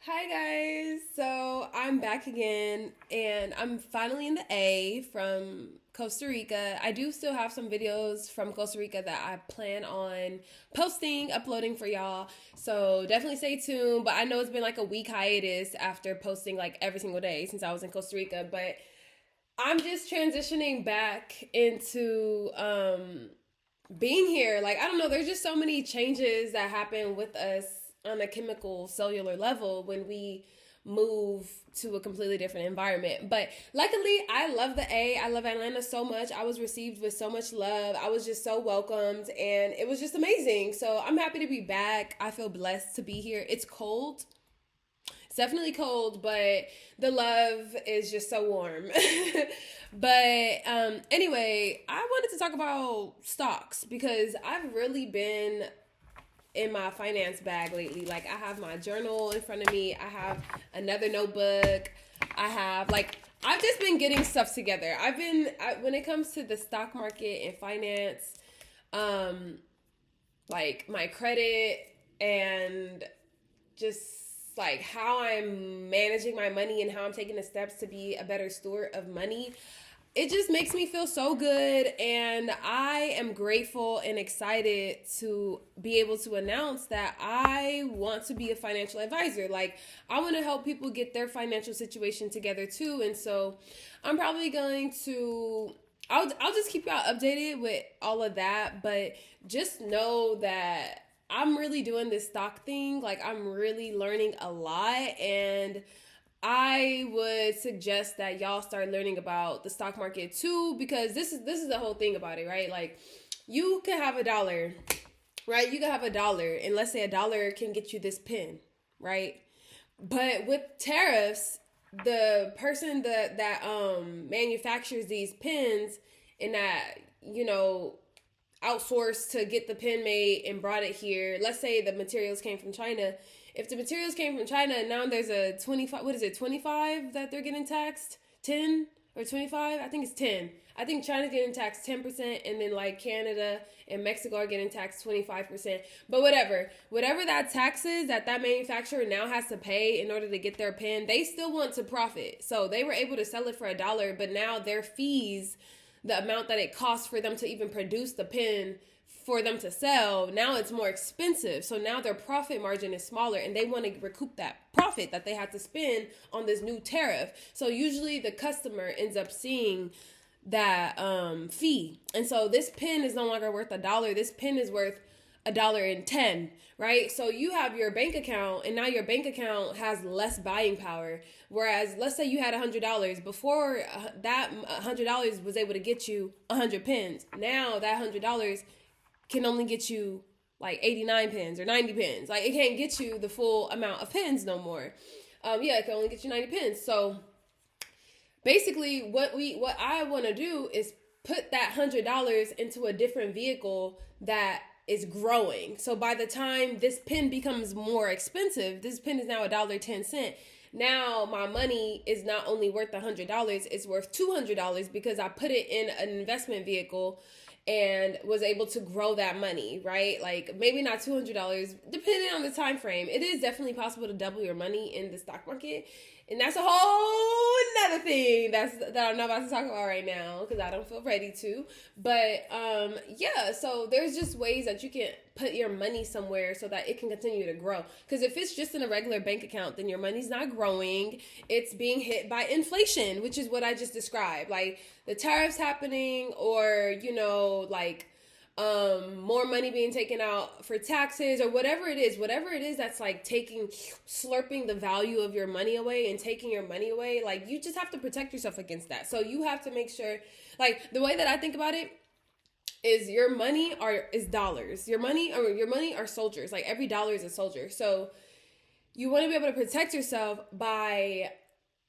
Hi guys. So I'm back again and I'm finally in the A from Costa Rica. I do still have some videos from Costa Rica that I plan on posting, uploading for y'all. So definitely stay tuned. But I know it's been like a week hiatus after posting like every single day since I was in Costa Rica. But I'm just transitioning back into being here. Like, I don't know, there's just so many changes that happen with us on a chemical cellular level when we move to a completely different environment. But luckily, I love the A. I love Atlanta so much. I was received with so much love. I was just so welcomed and it was just amazing. So I'm happy to be back. I feel blessed to be here. It's cold. It's definitely cold, but the love is just so warm. But anyway, I wanted to talk about stocks because I've really been in my finance bag lately. Like, I have my journal in front of me, I have another notebook, I've just been getting stuff together. When it comes to the stock market and finance, um, like my credit and just like how I'm managing my money and how I'm taking the steps to be a better steward of money. It just makes me feel so good, and I am grateful and excited to be able to announce that I want to be a financial advisor. Like, I want to help people get their financial situation together too, and so I'm probably going to I'll just keep y'all updated with all of that, but just know that I'm really doing this stock thing. Like, I'm really learning a lot, and I would suggest that y'all start learning about the stock market too, because this is the whole thing about it, right? Like, you can have a dollar, right? You can have a dollar, and let's say a dollar can get you this pen, right? But with tariffs, the person that manufactures these pens and that outsourced to get the pen made and brought it here. Let's say the materials came from China. If the materials came from China and now there's a 25, what is it, 25 that they're getting taxed? 10 or 25? I think it's 10. I think China's getting taxed 10%, and then like Canada and Mexico are getting taxed 25%. But whatever that tax is that manufacturer now has to pay in order to get their pen, they still want to profit. So they were able to sell it for a dollar, but now their fees, the amount that it costs for them to even produce the pen for them to sell, now it's more expensive. So now their profit margin is smaller, and they want to recoup that profit that they had to spend on this new tariff. So usually the customer ends up seeing that fee. And so this pen is no longer worth a dollar. This pen is worth $1.10, right? So you have your bank account, and now your bank account has less buying power. Whereas, let's say you had $100 before, that $100 was able to get you 100 pens. Now that $100 can only get you like 89 pens or 90 pens. Like, it can't get you the full amount of pens no more. It can only get you 90 pens. So basically, what I want to do is put that $100 into a different vehicle that is growing. So by the time this pen becomes more expensive, this pen is now $1.10. Now my money is not only worth $100, it's worth $200 because I put it in an investment vehicle and was able to grow that money, right? Like, maybe not $200, depending on the time frame. It is definitely possible to double your money in the stock market, and that's a whole another thing that I'm not about to talk about right now because I don't feel ready to. But so there's just ways that you can put your money somewhere so that it can continue to grow. Because if it's just in a regular bank account, then your money's not growing. It's being hit by inflation, which is what I just described. Like, the tariffs happening, or more money being taken out for taxes, or whatever it is that's like slurping the value of your money away and taking your money away. Like, you just have to protect yourself against that. So you have to make sure, like, the way that I think about it is your money is dollars. Your money are soldiers. Like, every dollar is a soldier. So you want to be able to protect yourself by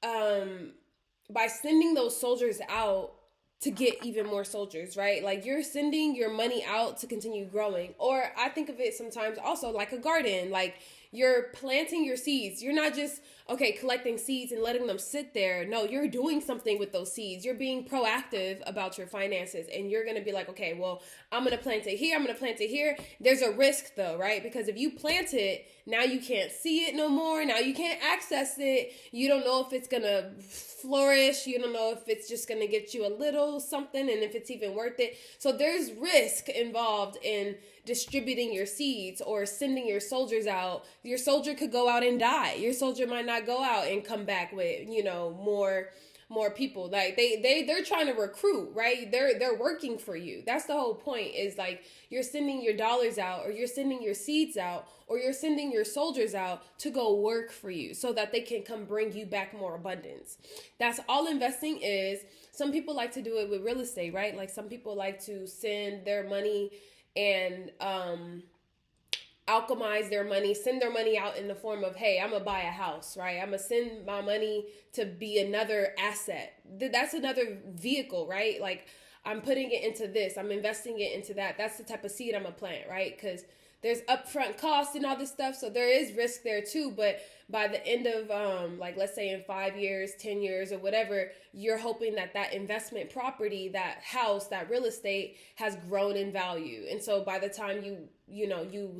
sending those soldiers out to get even more soldiers, right? Like, you're sending your money out to continue growing. Or I think of it sometimes also like a garden. Like, You're planting your seeds. You're not just, okay, collecting seeds and letting them sit there. No, you're doing something with those seeds. You're being proactive about your finances, and you're going to be like, okay, well, I'm going to plant it here. I'm going to plant it here. There's a risk though, right? Because if you plant it, now you can't see it no more. Now you can't access it. You don't know if it's going to flourish. You don't know if it's just going to get you a little something and if it's even worth it. So there's risk involved in distributing your seeds or sending your soldiers out. Your soldier could go out and die. Your soldier might not go out and come back with, more people. Like they're trying to recruit, right? They're working for you. That's the whole point, is like you're sending your dollars out, or you're sending your seeds out, or you're sending your soldiers out to go work for you so that they can come bring you back more abundance. That's all investing is. Some people like to do it with real estate, right? Like some people like to send their money and alchemize their money, send their money out in the form of, hey, I'm gonna buy a house, right? I'm gonna send my money to be another asset. That's another vehicle, right? Like I'm putting it into this, I'm investing it into that. That's the type of seed I'm gonna plant, right? Because there's upfront costs and all this stuff, so there is risk there too. But by the end of like let's say in 5 years, 10 years, or whatever, you're hoping that that investment property, that house, that real estate has grown in value. And so by the time you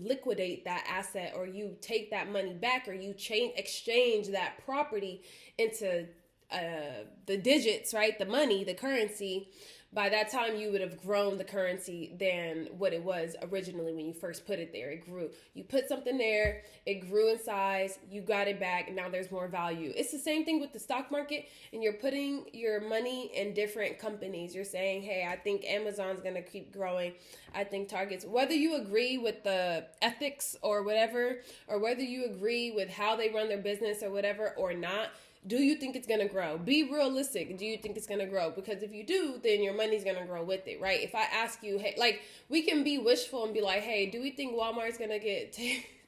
liquidate that asset, or you take that money back, or you exchange that property into the digits, right? The money, the currency. By that time, you would have grown the currency than what it was originally when you first put it there. It grew. You put something there, it grew in size, you got it back, and now there's more value. It's the same thing with the stock market, and you're putting your money in different companies. You're saying, hey, I think Amazon's going to keep growing. I think Target's, whether you agree with the ethics or whatever, or whether you agree with how they run their business or whatever or not, do you think it's going to grow? Be realistic. Do you think it's going to grow? Because if you do, then your money's going to grow with it, right? If I ask you, hey, like we can be wishful and be like, hey, do we think Walmart's going to get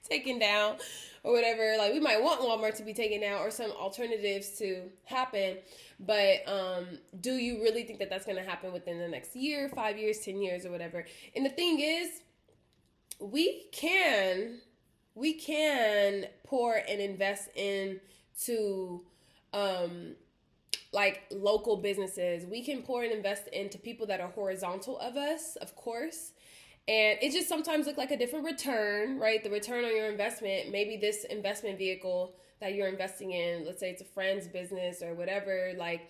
taken down or whatever? Like we might want Walmart to be taken down or some alternatives to happen. But do you really think that that's going to happen within the next year, 5 years, 10 years or whatever? And the thing is, we can pour and invest into like local businesses. We can pour and invest into people that are horizontal of us, of course. And it just sometimes look like a different return, right? The return on your investment, maybe this investment vehicle that you're investing in, let's say it's a friend's business or whatever, like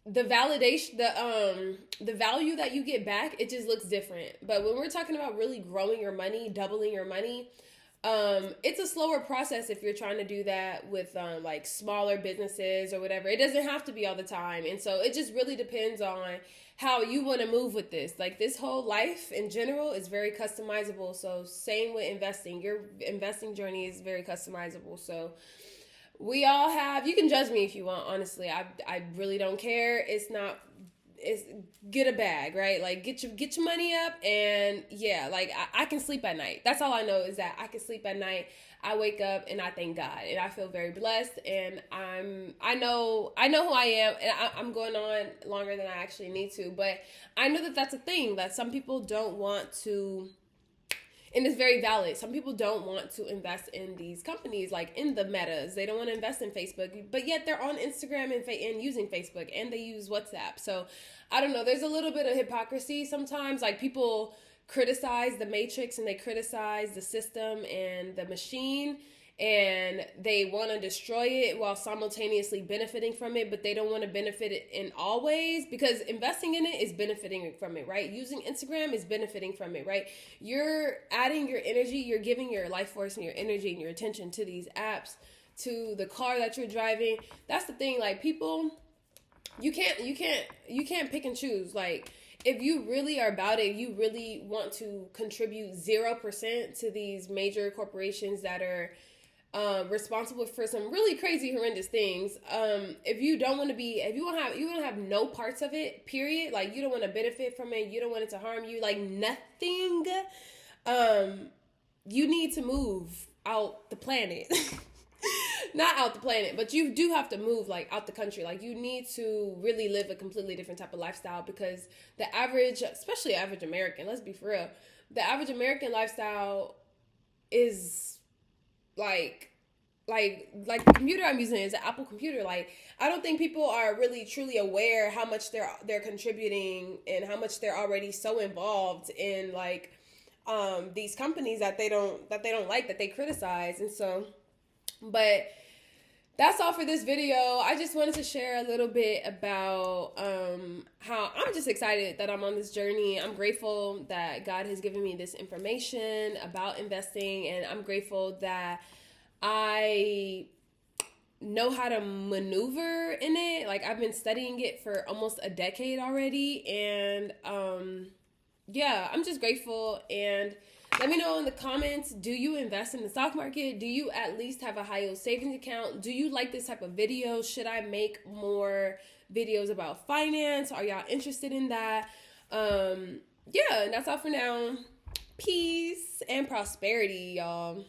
the validation, the value that you get back, it just looks different. But when we're talking about really growing your money, doubling your money, it's a slower process if you're trying to do that with like smaller businesses or whatever. It doesn't have to be all the time. And so it just really depends on how you want to move with this. Like this whole life in general is very customizable. So same with investing. Your investing journey is very customizable. So we all have, you can judge me if you want, honestly. I really don't care. It's get a bag, right? Like get your money up, and yeah, like I can sleep at night. That's all I know, is that I can sleep at night. I wake up and I thank God, and I feel very blessed, and I know who I am, and I'm going on longer than I actually need to, but I know that that's a thing that some people don't want to. And it's very valid. Some people don't want to invest in these companies, like in the metas. They don't want to invest in Facebook, but yet they're on Instagram and using Facebook, and they use WhatsApp. So I don't know. There's a little bit of hypocrisy sometimes. Like people criticize the matrix and they criticize the system and the machine, and they want to destroy it while simultaneously benefiting from it, but they don't want to benefit it in all ways, because investing in it is benefiting from it, right? Using Instagram is benefiting from it, right? You're adding your energy, you're giving your life force and your energy and your attention to these apps, to the car that you're driving. That's the thing, like people, you can't pick and choose. Like if you really are about it, you really want to contribute 0% to these major corporations that are responsible for some really crazy, horrendous things. If you don't want to be, if you want to have no parts of it, period. Like you don't want to benefit from it. You don't want it to harm you. Like nothing. You need to move out the planet. Not out the planet, but you do have to move like out the country. Like you need to really live a completely different type of lifestyle, because the average, especially average American, let's be for real, the average American lifestyle is like the computer I'm using is an Apple computer. Like, I don't think people are really truly aware how much they're contributing and how much they're already so involved in like these companies that they don't like, that they criticize. And so, but that's all for this video. I just wanted to share a little bit about how I'm just excited that I'm on this journey. I'm grateful that God has given me this information about investing, and I'm grateful that I know how to maneuver in it. Like, I've been studying it for almost a decade already, and yeah, I'm just grateful. And let me know in the comments, do you invest in the stock market? Do you at least have a high yield savings account? Do you like this type of video? Should I make more videos about finance? Are y'all interested in that? Yeah, and that's all for now. Peace and prosperity, y'all.